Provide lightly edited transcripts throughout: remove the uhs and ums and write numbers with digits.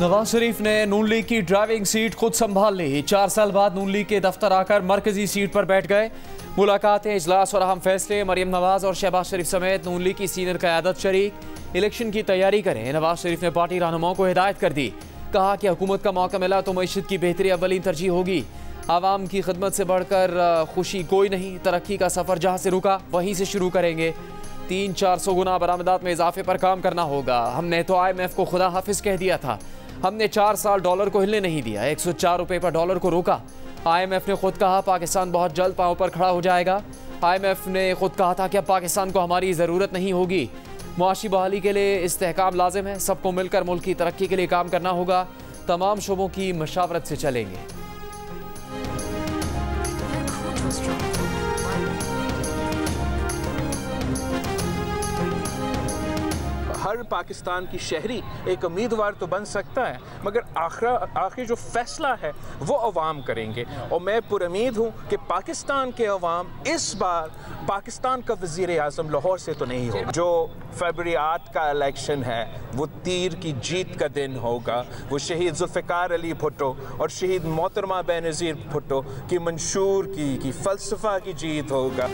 नवाज शरीफ ने नून लीग की driving seat खुद संभाल ली। 4 साल बाद नून लीग के दफ्तर आकर मरकजी सीट पर बैठ गए। मुलाकातें, इजलास और अहम फैसले। मरियम नवाज और शहबाज शरीफ समेत नून लीग की सीनियर क़यादत शरीक। इलेक्शन की तैयारी करें। नवाज शरीफ ने पार्टी रहनुमाओं को हिदायत कर दी। कहा कि हुकूमत का मौका मिला तो मईशत की बेहतरी अव्वलीन तरजीह होगी। आवाम की खिदमत से बढ़कर खुशी कोई नहीं। तरक्की का सफ़र जहाँ से रुका वहीं से शुरू करेंगे। 300-400 गुना बरामदात में इजाफे पर काम करना होगा। हमने तो IMF को खुदा हाफिज कह दिया था। हमने 4 साल डॉलर को हिलने नहीं दिया। 104 रुपये पर डॉलर को रोका। IMF ने खुद कहा पाकिस्तान बहुत जल्द पाँव पर खड़ा हो जाएगा। IMF ने खुद कहा था कि अब पाकिस्तान को हमारी ज़रूरत नहीं होगी। मुआशी बहाली के लिए इस्तेहकाम लाजिम है। सबको मिलकर मुल्क की तरक्की के लिए काम करना होगा। तमाम शोबों की मशावरत से चलेंगे। हर पाकिस्तान की शहरी एक उम्मीदवार तो बन सकता है, मगर आखिर जो फैसला है वो अवाम करेंगे। और मैं पुरुम्मीद हूँ कि पाकिस्तान के अवाम इस बार पाकिस्तान का वज़ीर आज़म लाहौर से तो नहीं होगा। जो फरवरी 8 का इलेक्शन है वो तीर की जीत का दिन होगा। वो शहीद जुल्फ़िकार अली भुट्टो और शहीद मोहतरमा बेनज़ीर भुट्टो की मंशूर की फ़लसफ़ा की जीत होगा।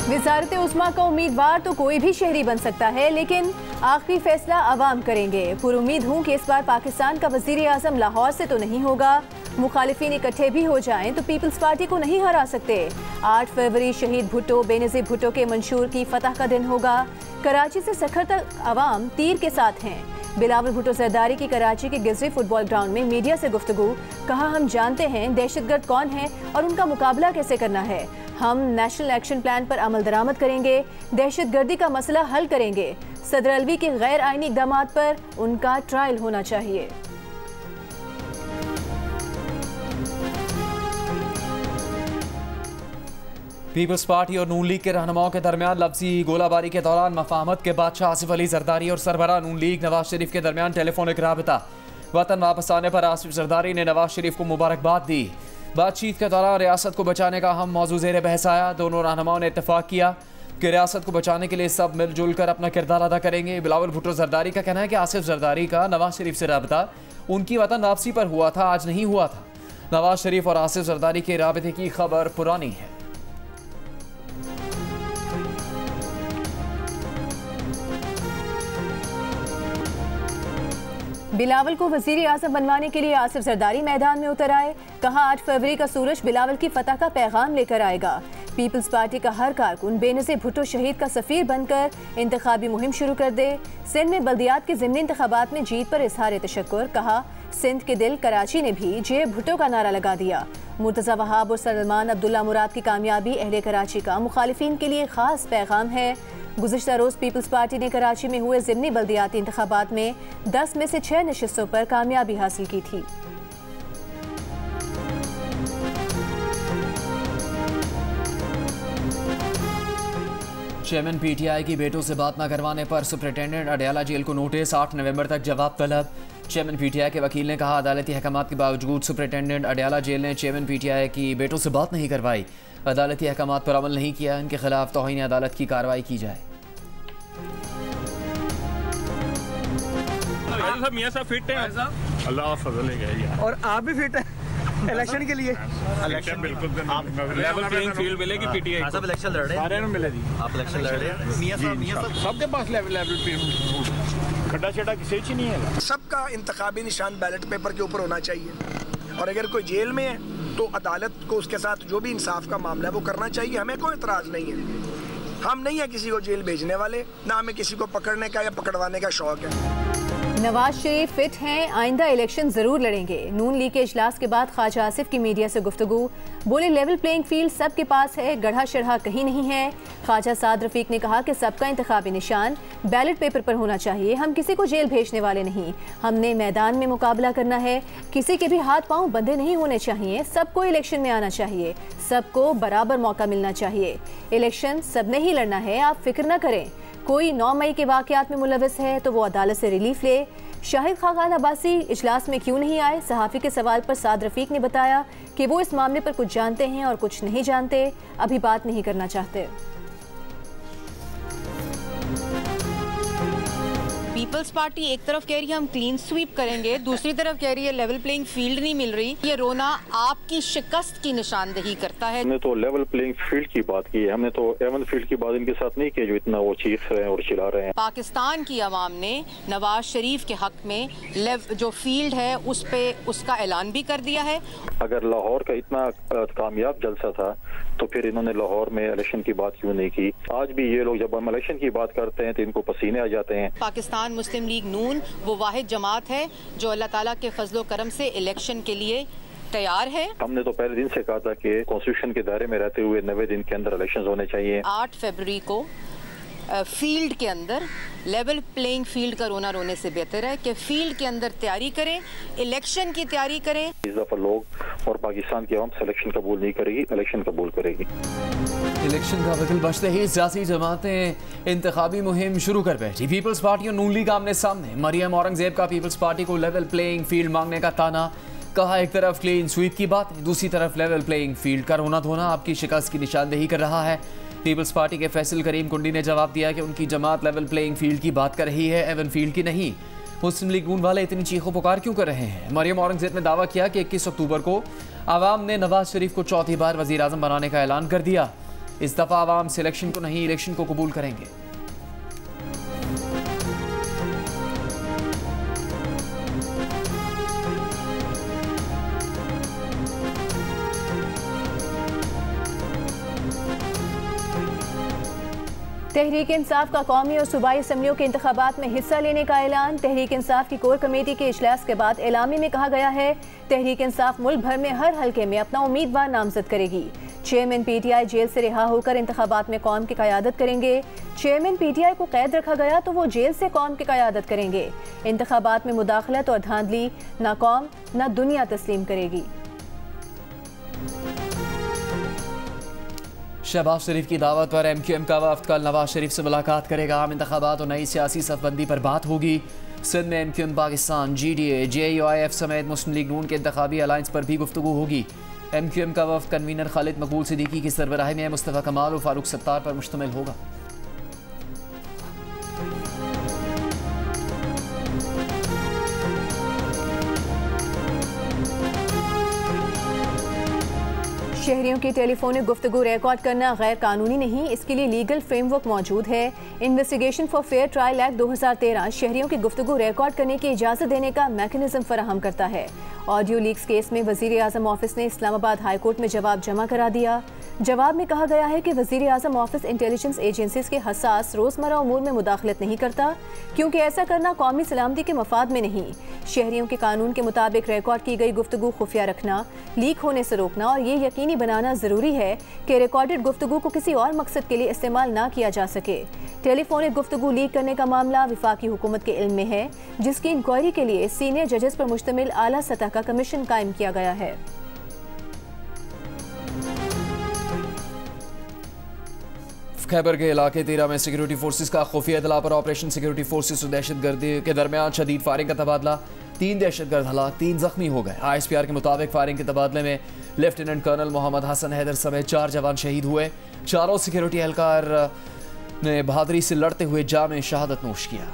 वज़ारत उस्मा का उम्मीदवार तो कोई भी शहरी बन सकता है, लेकिन आखिरी फैसला अवाम करेंगे। पुरुम्मीद हूँ कि इस बार पाकिस्तान का वज़ीर आज़म लाहौर से तो नहीं होगा। मुखालिफिन इकट्ठे भी हो जाएं तो पीपल्स पार्टी को नहीं हरा सकते। 8 फरवरी शहीद भुट्टो बेनज़ीर भुट्टो के मंशूर की फतह का दिन होगा। कराची से सखर तक अवाम तीर के साथ हैं। बिलावल भुट्टो जरदारी की कराची के गिजरी फुटबॉल ग्राउंड में मीडिया से गुफ्तगू। कहा, हम जानते हैं दहशतगर्द कौन है और उनका मुकाबला कैसे करना है। हम नेशनल एक्शन प्लान पर अमल दरामद करेंगे। दहशतगर्दी का मसला हल करेंगे। सदर अलवी के गैर आइनी इक़दामात पर उनका ट्रायल होना चाहिए। पीपल्स पार्टी और नून लीग के रहनुमाओं के दरमियान लफ्जी गोलाबारी के दौरान मफाहमत के बादशाह आसिफ अली जरदारी और सरबराह नून लीग नवाज शरीफ के दरमियान टेलीफोनिक राबता। वतन वापस आने पर आसिफ जरदारी ने नवाज शरीफ को मुबारकबाद दी। बातचीत के दौरान रियासत को बचाने का अहम मौजू ज़ेर बहस आया। दोनों रहनुमाओं ने इत्तेफाक किया कि रियासत को बचाने के लिए सब मिलजुल कर अपना किरदार अदा करेंगे। बिलावल भुट्टो जरदारी का कहना है कि आसिफ जरदारी का नवाज शरीफ से राबता उनकी वतन वापसी पर हुआ था, आज नहीं हुआ था। नवाज शरीफ और आसिफ जरदारी के राबते की खबर पुरानी है। बिलावल को वज़ीर आज़म बनवाने के लिए आसिफ जरदारी मैदान में उतर आए। कहा, 8 फरवरी का सूरज बिलावल की फतह का पैगाम लेकर आएगा। पीपल्स पार्टी का हर कारकुन बेनज़ीर भुट्टो शहीद का सफ़ीर बनकर इंतखाबी मुहिम शुरू कर दे। सिंध में बल्दियात के ज़िमनी इंतखाबात में जीत पर इज़हार तशक्कुर। कहा, सिंध के दिल कराची ने भी जे भुट्टो का नारा लगा दिया। मुर्तज़ा वहाब और सलमान अब्दुल्ला मुराद की कामयाबी अहले कराची का मुखालिफिन के लिए ख़ास पैगाम है। गुज़िश्ता रोज़ पीपल्स पार्टी ने कराची में हुए ज़िमनी बल्दियाती इंतखाबात में 10 में से 6 नशिस्तों पर कामयाबी हासिल की थी। चेयरमैन PTI की बेटों से बात न करवाने पर सुपरिटेंडेंट अडयाला जेल को नोटिस। 8 नवंबर तक जवाब तलब। चेयरमैन PTI के वकील ने कहा, अदालती अहकामात के बावजूद सुपरिटेंडेंट अडयाला जेल ने चेयरमैन PTI की बेटों से बात नहीं करवाई। अदालती अहकामात पर अमल नहीं किया। इनके खिलाफ तौहीन अदालत की कार्रवाई की जाए। मियां साहब फिट हैं, अल्लाह फजल है और आप भी फिट हैं इलेक्शन के लिए। इलेक्शन बिल्कुल लेवल प्लेइंग फील्ड मिलेगी PTI सब इलेक्शन लड़ रहे हैं, सारे मिलेगी। आप इलेक्शन लड़ रहे हैं। मियां साहब सबके पास लेवल फील्ड खड्डा छड्डा किसी ही नहीं है। सबका इंतखाबी निशान बैलेट पेपर के ऊपर होना चाहिए। और अगर कोई जेल में है तो अदालत को उसके साथ जो भी इंसाफ का मामला है वो करना चाहिए। हमें कोई इतराज़ नहीं है। हम नहीं है किसी को जेल भेजने वाले, ना हमें किसी को पकड़ने का या पकड़वाने का शौक है। नवाज शरीफ फिट हैं, आइंदा इलेक्शन जरूर लड़ेंगे। नून लीग के इजलास के बाद ख्वाजा आसिफ की मीडिया से गुफ्तगू। बोले, लेवल प्लेइंग फील्ड सबके पास है, गढ़ा शढ़ा कहीं नहीं है। ख्वाजा साद रफीक ने कहा कि सबका इंतखाबी निशान बैलेट पेपर पर होना चाहिए। हम किसी को जेल भेजने वाले नहीं, हमने मैदान में मुकाबला करना है। किसी के भी हाथ पांव बंधे नहीं होने चाहिए। सबको इलेक्शन में आना चाहिए, सबको बराबर मौका मिलना चाहिए। इलेक्शन सबने ही लड़ना है, आप फिक्र न करें। कोई 9 मई के वाक़यात में मुलविस है तो वो अदालत से रिलीफ ले। शाहिद खाकान अब्बासी इजलास में क्यों नहीं आए? सहाफ़ी के सवाल पर साद रफीक ने बताया कि वो इस मामले पर कुछ जानते हैं और कुछ नहीं जानते, अभी बात नहीं करना चाहते। पीपल्स पार्टी एक तरफ कह रही है हम क्लीन स्वीप करेंगे, दूसरी तरफ कह रही है लेवल प्लेइंग फील्ड नहीं मिल रही। ये रोना आपकी शिकस्त की निशानदेही करता है। हमने तो लेवल प्लेइंग फील्ड की बात की है, हमने तो एवन फील्ड की बात इनके साथ नहीं की जो इतना वो चीख रहे हैं और चिल्ला रहे हैं। पाकिस्तान की आवाम ने नवाज शरीफ के हक में जो फील्ड है उस पे उसका ऐलान भी कर दिया है। अगर लाहौर का इतना कामयाब जलसा था तो फिर इन्होंने लाहौर में इलेक्शन की बात क्यों नहीं की? आज भी ये लोग जब हम इलेक्शन की बात करते हैं तो इनको पसीने आ जाते हैं। पाकिस्तान मुस्लिम लीग नून वो वाहिद जमात है जो अल्लाह ताला के फजलो करम से इलेक्शन के लिए तैयार है। हमने तो पहले दिन से कहा था कि कॉन्स्टिट्यूशन के दायरे में रहते हुए 90 दिन के अंदर इलेक्शन होने चाहिए। 8 फरवरी को फील्ड के अंदर लेवल प्लेइंग फील्ड का रोना रोने से बेहतर है कि फील्ड के अंदर तैयारी करें, इलेक्शन की तैयारी करें। इस दफा लोग और पाकिस्तान की आवाम सिलेक्शन कबूल नहीं करेगी, इलेक्शन कबूल करेगी। इलेक्शन का वकील बचते ही सियासी जमातें इंतखाबी मुहिम शुरू कर बैठी। पीपल्स पार्टी और नून लीग आमने सामने। मरियम औरंगजेब का पीपल्स पार्टी को लेवल प्लेइंग फील्ड मांगने का ताना। कहा एक तरफ क्लीन स्वीप की बात, दूसरी तरफ लेवल प्लेइंग फील्ड का रोना धोना आपकी शिकस्त की निशानदेही कर रहा है। पीपल्स पार्टी के फैसल करीम कुंडी ने जवाब दिया कि उनकी जमात लेवल प्लेइंग फील्ड की बात कर रही है, एवन फील्ड की नहीं। मुस्लिम लीग नून वाले इतनी चीखों पुकार क्यों कर रहे हैं? मरियम औरंगजेब ने दावा किया कि 21 अक्टूबर को आवाम ने नवाज शरीफ को चौथी बार वजीर आजम बनाने का ऐलान कर दिया। इस दफा आवाम से इलेक्शन को नहीं, इलेक्शन को कबूल करेंगे। तहरीक इंसाफ का कौमी और सूबाई असम्बलियों के इंतखाबात में हिस्सा लेने का ऐलान। तहरीक इंसाफ की कोर कमेटी के इजलास के बाद एलामी में कहा गया है तहरीक इंसाफ मुल्क भर में हर हल्के में अपना उम्मीदवार नामजद करेगी। चेयरमैन पीटीआई जेल से रिहा होकर इंतखाबात में कौम की क़यादत करेंगे। चेयरमैन पीटीआई को कैद रखा गया तो वो जेल से कौम की क़यादत करेंगे। इंतखाबात में मुदाखलत और धांधली ना कौम ना दुनिया तस्लीम करेगी। शहबाज शरीफ की दावत पर MQM का वफ्द कल नवाज शरीफ से मुलाकात करेगा। आम इंतखाबात और नई सियासी सफबंदी पर बात होगी। सिंध में MQM पाकिस्तान, GDA, JUIF समेत मुस्लिम लीग नून के इंतखाबी अलायंस पर भी गुफ्तगू होगी। MQM का वफ्द कन्वीनर खालिद मकबूल सिद्दीकी की सरबराही में मुस्तफ़ा कमाल और फारूक सत्तार पर मुश्तमिल होगा। शहरियों की टेलीफोनिक गुफ्तगू रिकॉर्ड करना गैर कानूनी नहीं, इसके लिए लीगल फ्रेमवर्क मौजूद है। Investigation for fair trial act 2013 शहरियों की गुफ्तगू रिकॉर्ड करने की इजाज़त देने का मैकेनिज्म फराहम करता है। ऑडियो लीक्स केस में वज़ीर आज़म ऑफिस ने इस्लामाबाद हाई कोर्ट में जवाब जमा करा दिया। जवाब में कहा गया है कि वज़ीर आज़म ऑफिस इंटेलिजेंस एजेंसीज के हसास रोज़मर्रा उमूर में मुदाखलत नहीं करता, क्योंकि ऐसा करना कौमी सलामती के मफाद में नहीं। शहरियों के कानून के मुताबिक रिकॉर्ड की गई गुफ्तगू खुफिया रखना, लीक होने से रोकना और ये यकीनी बनाना ज़रूरी है कि रिकॉर्डेड गुफ्तगू को किसी और मकसद के लिए इस्तेमाल ना किया जा सके। टेलीफोनिक गुफ्तगू लीक करने का मामला वफाकी हुकूमत के इल्म में है, जिसकी इंक्वायरी के लिए सीनियर जजेस पर मुश्तमिल आला सतह का कमीशन कायम किया गया है। खैबर के इलाके 13 में सिक्योरिटी फोर्सेस का खुफिया इतला पर ऑपरेशन सिक्योरिटी फोर्सेस और दहशतगर्दी के दरमियान शदीद फायरिंग का तबादला। 3 दहशतगर्द हलाक, 3 जख्मी हो गए। ISPR के मुताबिक फायरिंग के तबादले में लेफ्टिनेंट कर्नल मोहम्मद हसन हैदर समेत 4 जवान शहीद हुए। चारों सिक्योरिटी एहलकार ने बहादुरी से लड़ते हुए जाम शहादत नोश किया।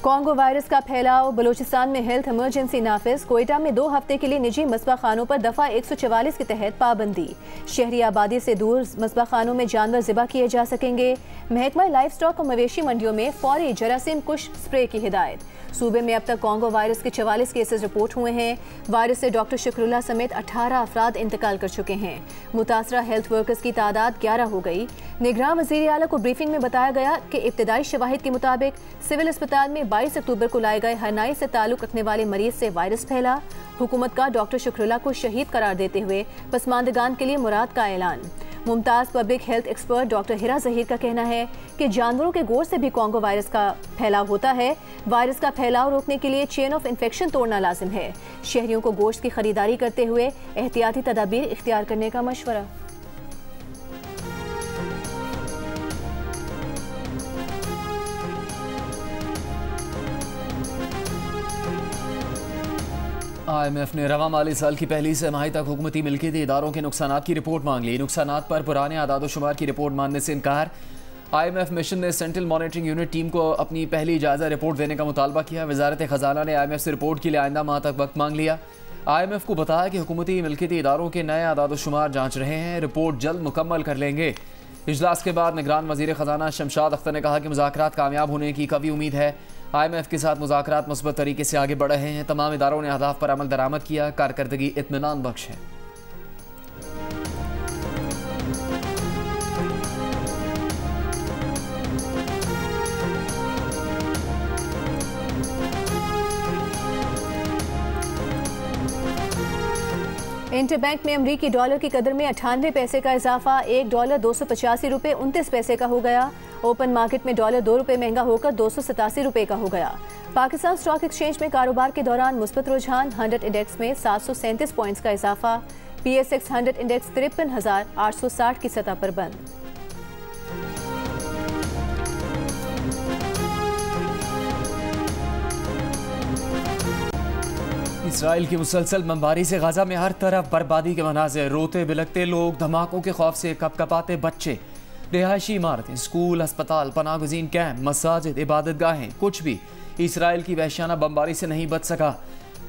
कॉन्गो वायरस का फैलाव, बलूचिस्तान में हेल्थ इमरजेंसी नाफिज। कोयटा में 2 हफ्ते के लिए निजी मस्बा खानों पर दफ़ा 144 के तहत पाबंदी। शहरी आबादी से दूर मस्बा खानों में जानवर ज़िबा किए जा सकेंगे। महकमा लाइफ स्टॉक और मवेशी मंडियों में फौरी जरासीम कुश स्प्रे की हिदायत। सूबे में अब तक कॉन्गो वायरस के 44 केसेस रिपोर्ट हुए हैं। वायरस से डॉक्टर शुक्रुल्लाह समेत 18 अफराद इंतकाल कर चुके हैं। मुतासरा हेल्थ वर्कर्स की तादाद 11 हो गई। निगरान वज़ीर आला को ब्रीफिंग में बताया गया कि इब्तदाई शवाहिद के मुताबिक सिविल अस्पताल में 22 अक्टूबर को लाए गए हरनाई से ताल्लुक़ रखने वाले मरीज से वायरस फैला। हुकूमत का डॉक्टर शुक्रुल्लाह को शहीद करार देते हुए पसमानदगान के लिए मुराद का ऐलान। Mumtaz public health expert doctor Hira Zaheer का कहना है कि जानवरों के गोश्त से भी कॉन्गो वायरस का फैलाव होता है। वायरस का फैलाव रोकने के लिए चेन ऑफ इन्फेक्शन तोड़ना लाजिम है। शहरियों को गोश्त की खरीदारी करते हुए एहतियाती तदाबीर इख्तियार करने का मशवरा। IMF ने रवा माली साल की पहली छमाही तक हुकूमती मिल्कियती इदारों के नुकसानात की रिपोर्ट मांग ली। नुकसानात पर पुराने आदादोशुमार की रिपोर्ट मानने से इनकार। IMF मिशन ने सेंट्रल मॉनिटरिंग यूनिट टीम को अपनी पहली जायजा रिपोर्ट देने का मुतालबा किया। वजारत खजाना ने IMF से रिपोर्ट के लिए आइंदा माह तक वक्त मांग लिया। IMF को बताया कि हुकूमती मिल्कियती इदारों के नए आदादोशुमार जाँच रहे हैं, रिपोर्ट जल्द मुकम्मल कर लेंगे। इजलास के बाद निगरान वजीर खजाना शमशाद अख्तर ने कहा कि मुज़ाकरात कामयाब होने की कवी उम्मीद है। IMF के साथ मुज़ाकरात मुस्बत तरीके से आगे बढ़ रहे हैं। तमाम इदारों ने अहदाफ पर अमल दरामद किया। कारकर्दगी इत्मीनान बख्श है। इंटरबैंक में अमरीकी डॉलर की कदर में 98 पैसे का इजाफा, $1 285 रुपये 29 पैसे का हो गया। ओपन मार्केट में डॉलर 2 रुपये महंगा होकर 287 रुपये का हो गया। पाकिस्तान स्टॉक एक्सचेंज में कारोबार के दौरान मुस्बत रुझान, 100 इंडेक्स में 737 पॉइंट्स का इजाफा। PSX 100 इंडेक्स 53,860 की सतह पर बंद। इसराइल की मुसलसल बमबारी से गाजा में हर तरफ बर्बादी के मनाज़िर, रोते बिलखते लोग, धमाकों के खौफ से कपकपाते बच्चे, रिहायशी इमारतें, स्कूल, अस्पताल, पनाहगज़ीन कैंप, मसाजिद, इबादत गाहें, कुछ भी इसराइल की वहशियाना बमबारी से नहीं बच सका।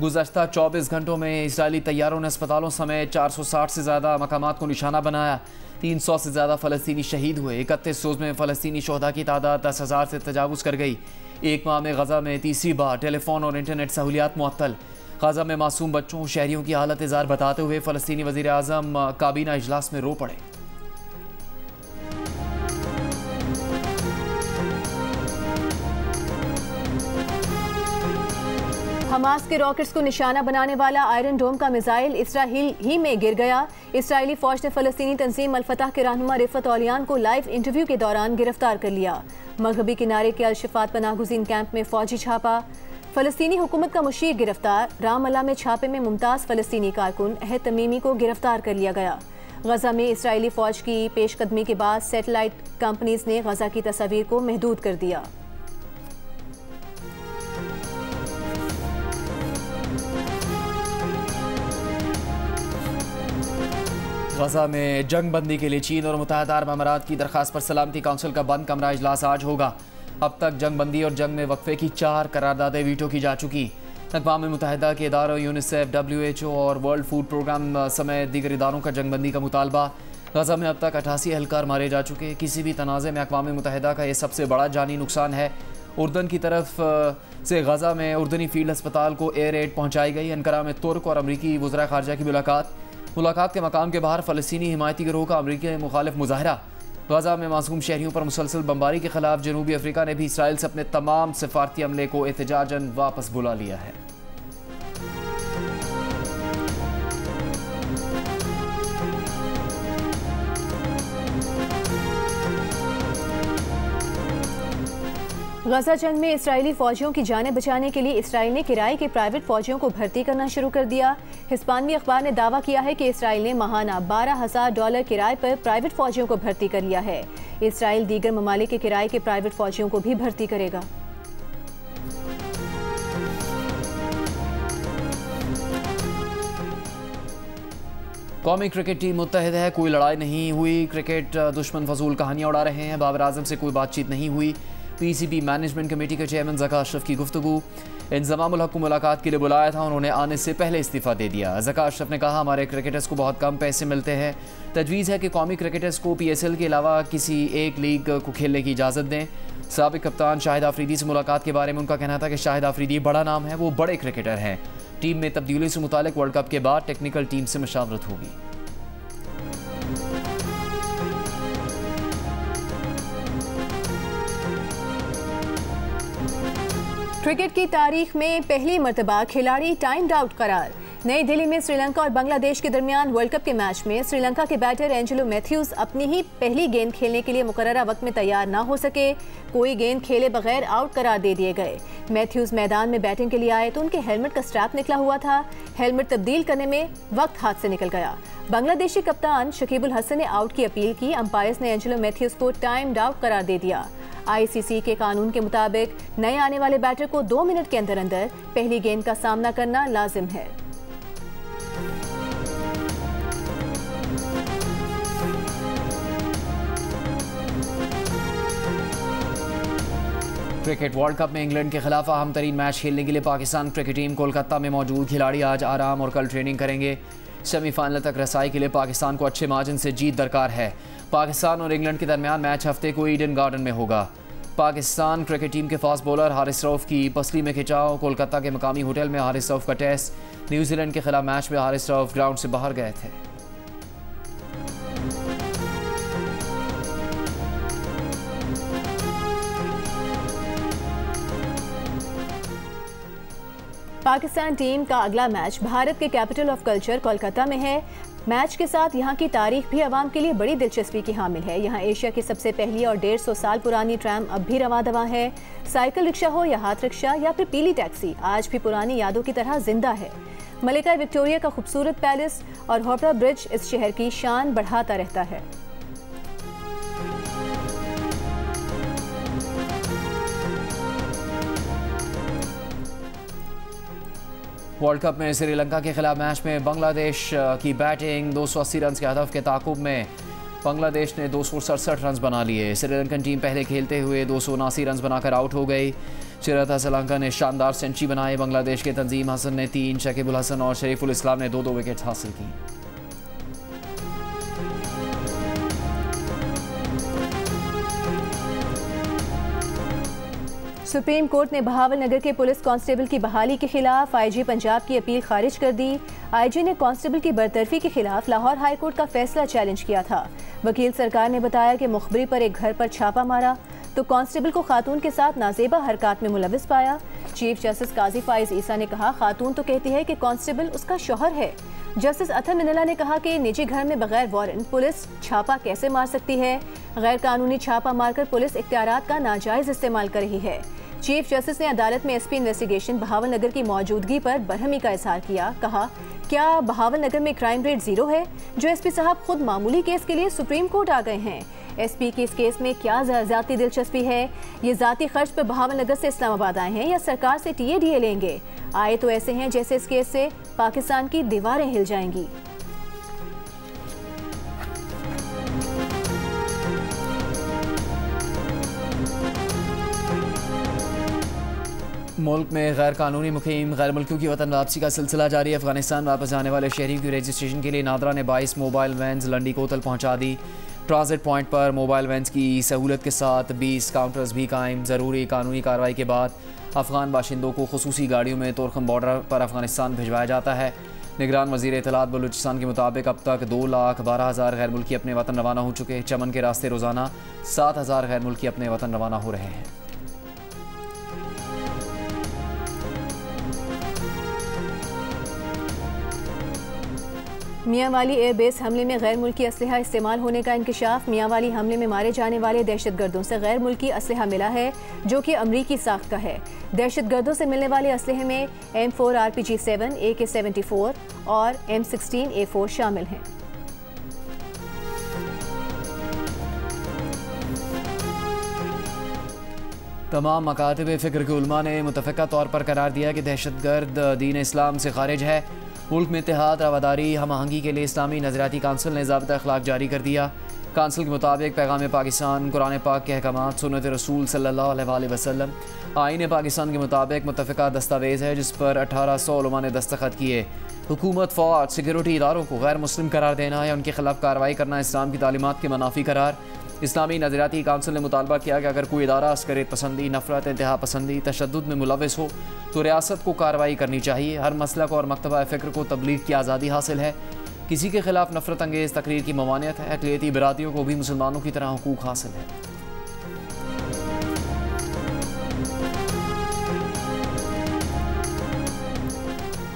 गुज़श्ता 24 घंटों में इसराइली तैयारों ने अस्पतालों समेत 460 से ज़्यादा मकामात को निशाना बनाया। 300 से ज़्यादा फ़लस्तीनी शहीद हुए। 31 रोज़ में फ़लस्तीनी शोहदा की तादाद 10,000 से तजावुज़ कर गई। एक माह में गज़ा में तीसरी बार टेलीफोन और इंटरनेट सहूलियात मुअत्तल। गज़ा में मासूम बच्चों, शहरियों की हालत इज़ार बताते हुए फ़लस्तीनी वज़ीर आज़म काबीना इजलास में रो पड़े। हमास के रॉकेट्स को निशाना बनाने वाला आयरन डोम का मिसाइल इसराइल ही में गिर गया। इसराइली फौज ने फ़लस्तीनी तंजीम अल-फतह के रहनुमा रिफत औलियान को लाइव इंटरव्यू के दौरान गिरफ्तार कर लिया। मगरबी किनारे के अल-शिफात पनाहगज़ीन कैंप में फौजी छापा। फ़लस्तीनी हुकूमत का मुशीर गिरफ्तार। रामअल्ला में छापे में मुमताज़ फ़लस्तीनी कारकुन अहद तमीमी को गिरफ्तार कर लिया गया। गज़ा में इसराइली फ़ौज की पेशकदमी के बाद सैटेलाइट कंपनीज ने गज़ा की तस्वीर को महदूद कर दिया। गज़ा में जंग बंदी के लिए चीन और मुत्तहिदा अरब अमारात की दरख्वास्त पर सलामती काउंसिल का बंद कमरा इजलास आज होगा। अब तक जंग बंदी और जंग में वक्फे की 4 करारदादें वीटो की जा चुकी। अक़वाम मुत्तहिदा के इदारों यूनिसेफ, WHO और वर्ल्ड फूड प्रोग्राम समेत दीगर इदारों का जंग बंदी का मुतालबा। गज़ा में अब तक 88 एहलकार मारे जा चुके। किसी भी तनाज़े में अक़वाम मुत्तहिदा का यह सबसे बड़ा जानी नुकसान है। उर्दन की तरफ से गज़ा में उर्दनी फील्ड अस्पताल को एयर एड पहुँचाई गई। अनकरा में तुर्क और अमरीकी वज़राए ख़ारजा की मुलाकात के मकाम के बाहर फ़लस्तीनी हिमायती गिरोह का अमरीकी मुखालिफ मुजाहरा। गज़ा में मासूम शहरियों पर मुसलसल बमबारी के खिलाफ जनूबी अफ्रीका ने भी इसराइल से अपने तमाम सिफारती अमले को एहतजाजन वापस बुला लिया है। गज़ा जंग में इसराइली फ़ौजियों की जानें बचाने के लिए इसराइल ने किराए के प्राइवेट फ़ौजियों को भर्ती करना शुरू कर दिया। हिस्पानवी अखबार ने दावा किया है कि इसराइल ने माहाना $12,000 किराए पर प्राइवेट फ़ौजियों को भर्ती कर लिया है। इसराइल दीगर ममालिक के किराए के प्राइवेट फ़ौजियों को भी भर्ती करेगा। कौमी क्रिकेट टीम मुत्तहिद है, कोई लड़ाई नहीं हुई। क्रिकेट दुश्मन फजूल कहानियाँ उड़ा रहे हैं। बाबर आजम से कोई बातचीत नहीं हुई। PCB मैनेजमेंट कमेटी के चेयरमैन ज़का अशरफ की गुफ्तगू। इंज़मामुल हक़ को मुलाकात के लिए बुलाया था, उन्होंने आने से पहले इस्तीफ़ा दे दिया। ज़का अशरफ ने कहा, हमारे क्रिकेटर्स को बहुत कम पैसे मिलते हैं। तजवीज़ है कि कौमी क्रिकेटर्स को PSL के अलावा किसी एक लीग को खेलने की इजाज़त दें। साबिक़ कप्तान शाहिद आफरीदी से मुलाकात के बारे में उनका कहना था कि शाहिद आफरीदी बड़ा नाम है, वो बड़े क्रिकेटर हैं। टीम में तब्दीली से मुतालिक वर्ल्ड कप के बाद टेक्निकल टीम से मशावरत होगी। क्रिकेट की तारीख में पहली मर्तबा खिलाड़ी टाइम्ड आउट करार। नई दिल्ली में श्रीलंका और बांग्लादेश के दरमियान वर्ल्ड कप के मैच में श्रीलंका के बैटर एंजेलो मैथ्यूज अपनी ही पहली गेंद खेलने के लिए मुकर्ररा वक्त में तैयार ना हो सके। कोई गेंद खेले बगैर आउट करार दे दिए गए। मैथ्यूज मैदान में बैटिंग के लिए आए तो उनके हेलमेट का स्ट्रैप निकला हुआ था। हेलमेट तब्दील करने में वक्त हाथ से निकल गया। बांग्लादेशी कप्तान शकीबुल हसन ने आउट की अपील की। अंपायर्स ने एंजेलो मैथ्यूज को टाइम्ड आउट करार दे दिया। ICC के कानून के मुताबिक नए आने वाले बैटर को 2 मिनट के अंदर अंदर पहली गेंद का सामना करना लाजिम है। क्रिकेट वर्ल्ड कप में इंग्लैंड के खिलाफ अहम तरीन मैच खेलने के लिए पाकिस्तान क्रिकेट टीम कोलकाता में मौजूद खिलाड़ी आज आराम और कल ट्रेनिंग करेंगे। सेमीफाइनल तक रसाई के लिए पाकिस्तान को अच्छे मार्जिन से जीत दरकार है। पाकिस्तान और इंग्लैंड के दरमियान मैच हफ्ते को ईडन गार्डन में होगा। पाकिस्तान क्रिकेट टीम के फास्ट बॉलर हारिस रऊफ की पसली में खिंचाव। कोलकाता के मकामी होटल में हारिस रऊफ का टेस्ट। न्यूजीलैंड के खिलाफ मैच में हारिस रऊफ ग्राउंड से बाहर गए थे। पाकिस्तान टीम का अगला मैच भारत के कैपिटल ऑफ कल्चर कोलकाता में है। मैच के साथ यहां की तारीख भी आवाम के लिए बड़ी दिलचस्पी की हामिल है। यहां एशिया की सबसे पहली और 150 साल पुरानी ट्रैम अब भी रवा दवा है। साइकिल रिक्शा हो या हाथ रिक्शा या फिर पीली टैक्सी, आज भी पुरानी यादों की तरह जिंदा है। मलिका विक्टोरिया का खूबसूरत पैलेस और होपरा ब्रिज इस शहर की शान बढ़ाता रहता है। वर्ल्ड कप में श्रीलंका के खिलाफ मैच में बांग्लादेश की बैटिंग। 280 रन के हदफ के ताकुब में बांग्लादेश ने 267 रन बना लिए। श्रीलंकन टीम पहले खेलते हुए 279 रन बनाकर आउट हो गई। चिरता श्रीलंका ने शानदार सेंचुरी बनाई। बांग्लादेश के तंजीम हसन ने 3, शकीबुल हसन और शरीफुल इस्लाम ने 2-2 विकेट हासिल की। सुप्रीम कोर्ट ने बहावलनगर के पुलिस कांस्टेबल की बहाली के खिलाफ आईजी पंजाब की अपील खारिज कर दी। आईजी ने कांस्टेबल की बरतरफी के खिलाफ लाहौर हाई कोर्ट का फैसला चैलेंज किया था। वकील सरकार ने बताया कि मुखबरी पर एक घर पर छापा मारा तो कांस्टेबल को खातून के साथ नाजेबा हरकत में मुलविस पाया। चीफ जस्टिस काजी फाइज ईसा ने कहा, खातून तो कहती है कि कांस्टेबल उसका शौहर है। जस्टिस अथर मिनला ने कहा कि निजी घर में बगैर वारंट पुलिस छापा कैसे मार सकती है। गैर कानूनी छापा मारकर पुलिस इख्तियारात का नाजायज इस्तेमाल कर रही है। चीफ जस्टिस ने अदालत में एसपी इन्वेस्टिगेशन बहावलनगर की मौजूदगी पर बरहमी का इजहार किया। कहा, क्या बहावलनगर में क्राइम रेट 0 है? जो एसपी साहब खुद मामूली केस के लिए सुप्रीम कोर्ट आ गए हैं। एसपी की इस केस में क्या ज़ाती दिलचस्पी है? ये ज़ाती खर्च पर बहावलनगर से इस्लामाबाद आए हैं या सरकार से टीएडीए लेंगे? आए तो ऐसे हैं जैसे इस केस से पाकिस्तान की दीवारें हिल जाएंगी। मुल्क में गैर कानूनी मुकीम गैर मुल्कियों की वतन वापसी का सिलसिला जारी है। अफगानिस्तान वापस जाने वाले शहरियों की रजिस्ट्रेशन के लिए नादरा ने 22 मोबाइल वैन्स लंडी कोतल पहुंचा दी। ट्रांजिट पॉइंट पर मोबाइल वैन्स की सहूलत के साथ 20 काउंटर्स भी कायम। ज़रूरी कानूनी कार्रवाई के बाद अफगान बाशिंदों को खुसूसी गाड़ियों में तुर्कम बॉर्डर पर अफगानिस्तान भिजवाया जाता है। निगरान वज़ीर इत्तलात बलूचिस्तान के मुताबिक अब तक 2,12,000 गैर मुल्की अपने वतन रवाना हो चुके। चमन के रास्ते रोज़ाना 7,000 गैर मुल्की अपने वतन रवाना हो रहे हैं। मियांवाली एयरबेस हमले में गैर मुल्की असलहा इस्तेमाल होने का इंकशाफ। मियांवाली हमले में मारे जाने वाले दहशतगर्दों से गैर मुल्की असलहा मिला है जो कि अमरीकी साख्त का है। दहशतगर्दों से मिलने वाले असलहे में M4 RPG-7, AK-74 और M16 A4 शामिल हैं। तमाम मकातब फ़िक्र के उलमा ने मुतफ़िक़ा तौर पर करार दिया कि दहशतगर्द दीन इस्लाम से खारिज है। मुल्क में इत्तेहाद, रवादारी, हम आहंगी के लिए इस्लामी नज़रियाती काउंसिल ने ज़ाबिता अखलाक जारी कर दिया। काउंसिल के मुताबिक पैगाम पाकिस्तान, कुरान पाक के अहकामात, सुन्नत रसूल सल्लल्लाहु अलैहि वसल्लम, आईन पाकिस्तान के मुताबिक मुतफ़िक़ा दस्तावेज़ है जिस पर 1800 उलमा ने दस्तखत किए। हुकूमत, फ़ौज, सिक्योरिटी इदारों को गैर मुस्लिम करार देना या उनके खिलाफ कार्रवाई करना इस्लाम की तालीमात के मनाफी करार। इस्लामी नज़रियाती काउंसिल ने मुतालबा किया कि अगर कोई इदारा अस्करियत पसंदी, नफरत, इंतहा पसंदी, तशद्दुद में मुलविस हो तो रियासत को कार्रवाई करनी चाहिए। हर मसलक और मकतबा फ़िक्र को तबलीग की आज़ादी हासिल है। किसी के खिलाफ नफरत अंगेज़ तकरीर की ममानियत है। अक़लियती बरातियों को भी मुसलमानों की तरह हुकूक हासिल है।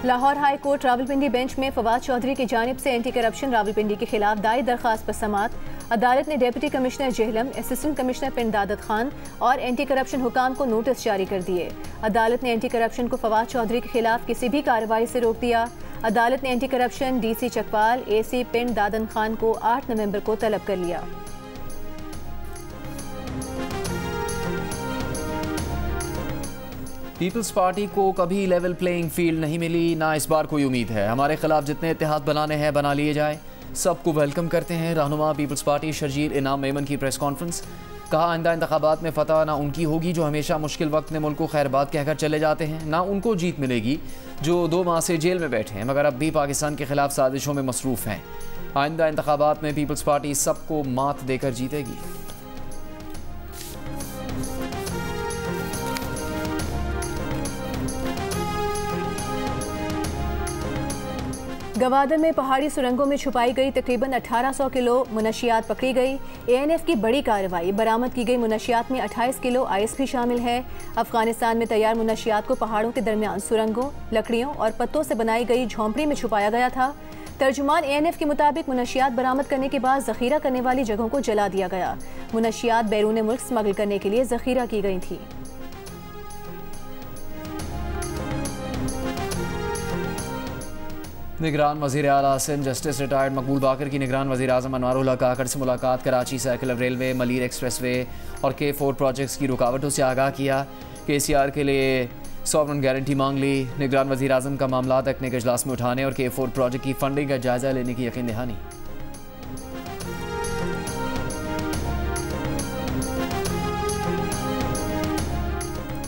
Lahore high court Rawalpindi bench में फवाद चौधरी की जानिब से एंटी करप्शन रावलपिंडी के खिलाफ दायर दरख्वास्त पर समाअत। अदालत ने deputy commissioner Jhelum, assistant commissioner पिंड दादत खान और एंटी करप्शन हुकाम को नोटिस जारी कर दिए। अदालत ने एंटी करप्शन को फवाद चौधरी के खिलाफ किसी भी कार्रवाई से रोक दिया। अदालत ने anti corruption DC Chakwal, AC पिंड दादत खान को 8 नवंबर को तलब कर लिया। पीपल्स पार्टी को कभी लेवल प्लेइंग फील्ड नहीं मिली, ना इस बार कोई उम्मीद है। हमारे खिलाफ जितने इत्तेहाद बनाने हैं बना लिए जाए, सबको वेलकम करते हैं। रहनुमा पीपल्स पार्टी शर्जील इनाम मेमन की प्रेस कॉन्फ्रेंस। कहा आइंदा इंतखाबात में फतह ना उनकी होगी जो हमेशा मुश्किल वक्त में मुल्क को खैरबाद कहकर चले जाते हैं, ना उनको जीत मिलेगी जो 2 माह से जेल में बैठे हैं मगर अब भी पाकिस्तान के खिलाफ साजिशों में मसरूफ़ हैं। आइंदा इंतखाबात में पीपल्स पार्टी सबको मात देकर जीतेगी। गवादर में पहाड़ी सुरंगों में छुपाई गई तकरीबन 1800 किलो मुनशियात पकड़ी गई। ANF की बड़ी कार्रवाई, बरामद की गई मुनशियात में 28 किलो आइस भी शामिल है। अफगानिस्तान में तैयार मुनशियात को पहाड़ों के दरमियान सुरंगों, लकड़ियों और पत्तों से बनाई गई झोंपड़ी में छुपाया गया था। तर्जुमान ANF के मुताबिक मुनशियात बरामद करने के बाद जखीरा करने वाली जगहों को जला दिया गया। मुनशियात बैरून मुल्क स्मगल करने के लिए जखीरा की गई थी। निगरान वज़ीर आला सिंध जस्टिस रिटायर्ड मकबूल बाकर की निगरान वज़ीर आज़म अनवारुल्लाह काकड़ से मुलाकात। Karachi cycle railway, Malir expressway और K4 प्रोजेक्ट्स की रुकावटों से आगाह किया। KCR के लिए सॉवरन गारंटी मांग ली। निगरान वज़ीर आज़म का मामला तकनीक इजलास में उठाने और K4 प्रोजेक्ट की फंडिंग का जायजा लेने की यकीन दहानी।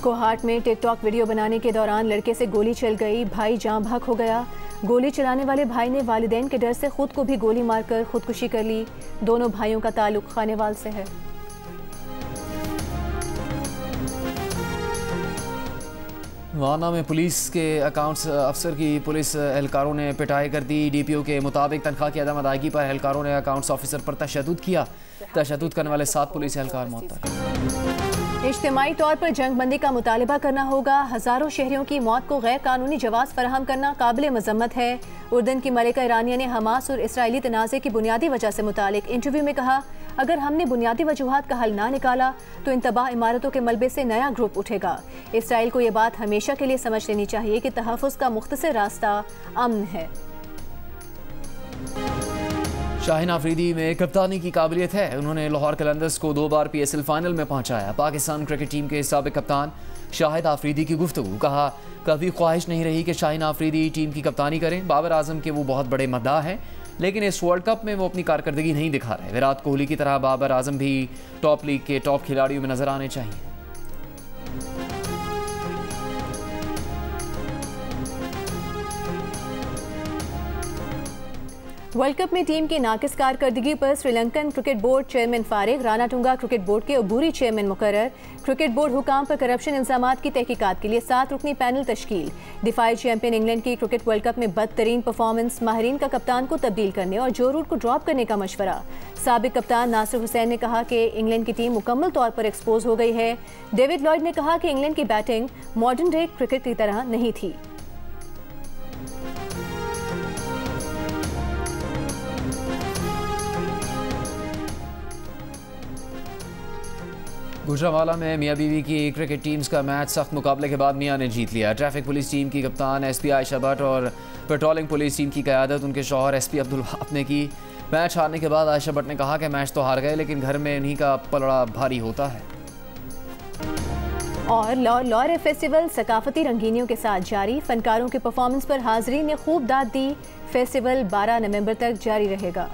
कोहाट में टिकटॉक वीडियो बनाने के दौरान लड़के से गोली चल गई, भाई जान भाग हो गया। गोली चलाने वाले भाई ने वालिदैन के डर से खुद को भी गोली मारकर खुदकुशी कर ली। दोनों भाइयों का ताल्लुक खानेवाल से है। वाना में पुलिस के अकाउंट्स अफसर की पुलिस एहलकारों ने पिटाई कर दी। DPO के मुताबिक तनख्वाह की अदम अदायगी पर एहलकारों ने अकाउंट्स ऑफिसर पर तशद्दुद किया। तशद्दुद करने वाले 7 पुलिस एहलकार मौत। इज्तिमाई तौर पर जंगबंदी का मुतालबा करना होगा। हज़ारों शहरियों की मौत को गैर कानूनी जवाज़ फराहम करना काबिल मजम्मत है। उर्दन की मलिका ईरानिया ने हमास और इसराइली तनाज़े की बुनियादी वजह से मुतालिक इंटरव्यू में कहा, अगर हमने बुनियादी वजूहात का हल ना निकाला तो इन तबाह इमारतों के मलबे से नया ग्रुप उठेगा। इसराइल को ये बात हमेशा के लिए समझ लेनी चाहिए कि तहफ़्फ़ुज़ का मुख्तसर रास्ता अमन है। शाहीन आफरीदी में कप्तानी की काबिलियत है। उन्होंने लाहौर कलंदर्स को 2 बार PSL फाइनल में पहुंचाया। पाकिस्तान क्रिकेट टीम के साबिक कप्तान शाहिद आफरीदी की गुफ्तगू, कहा कभी ख्वाहिश नहीं रही कि शाहीन आफरीदी टीम की कप्तानी करें। बाबर आजम के वो बहुत बड़े मद्दाह हैं लेकिन इस वर्ल्ड कप में वो अपनी कारकर्दगी नहीं दिखा रहे। विराट कोहली की तरह बाबर आजम भी टॉप लीग के टॉप खिलाड़ियों में नजर आने चाहिए। वर्ल्ड कप में टीम की नाकिस कारकर्दगी पर श्रीलंकन क्रिकेट बोर्ड चेयरमैन फारिग, राना टुंगा क्रिकेट बोर्ड के अबूरी चेयरमैन मुकर्रर। क्रिकेट बोर्ड हुकाम पर करप्शन इल्जामात की तहकीकात के लिए 7 रुकनी पैनल तश्कील। दिफाई चैंपियन इंग्लैंड की क्रिकेट वर्ल्ड कप में बदतरीन परफॉर्मेंस, माहिरीन का कप्तान को तब्दील करने और जो रूट को ड्रॉप करने का मशवरा। साबिक कप्तान नासिर हुसैन ने कहा कि इंग्लैंड की टीम मुकम्मल तौर पर एक्सपोज हो गई है। डेविड लॉयड ने कहा कि इंग्लैंड की बैटिंग मॉडर्न डे क्रिकेट की तरह नहीं थी। गुजरांवाला में मियाँ बीवी की क्रिकेट टीम्स का मैच सख्त मुकाबले के बाद मियाँ ने जीत लिया। ट्रैफिक पुलिस टीम की कप्तान SP आयशा भट्ट और पेट्रोलिंग पुलिस टीम की क़यादत उनके शौहर SP अब्दुल वहाब ने की। मैच हारने के बाद आयशा भट्ट ने कहा कि मैच तो हार गए लेकिन घर में इन्हीं का पलड़ा भारी होता है। और लाहौर फेस्टिवल सकाफती रंगीनियों के साथ जारी। फनकारों के परफॉर्मेंस पर हाज़रीन ने खूब दाद दी। फेस्टिवल 12 नवंबर तक जारी रहेगा।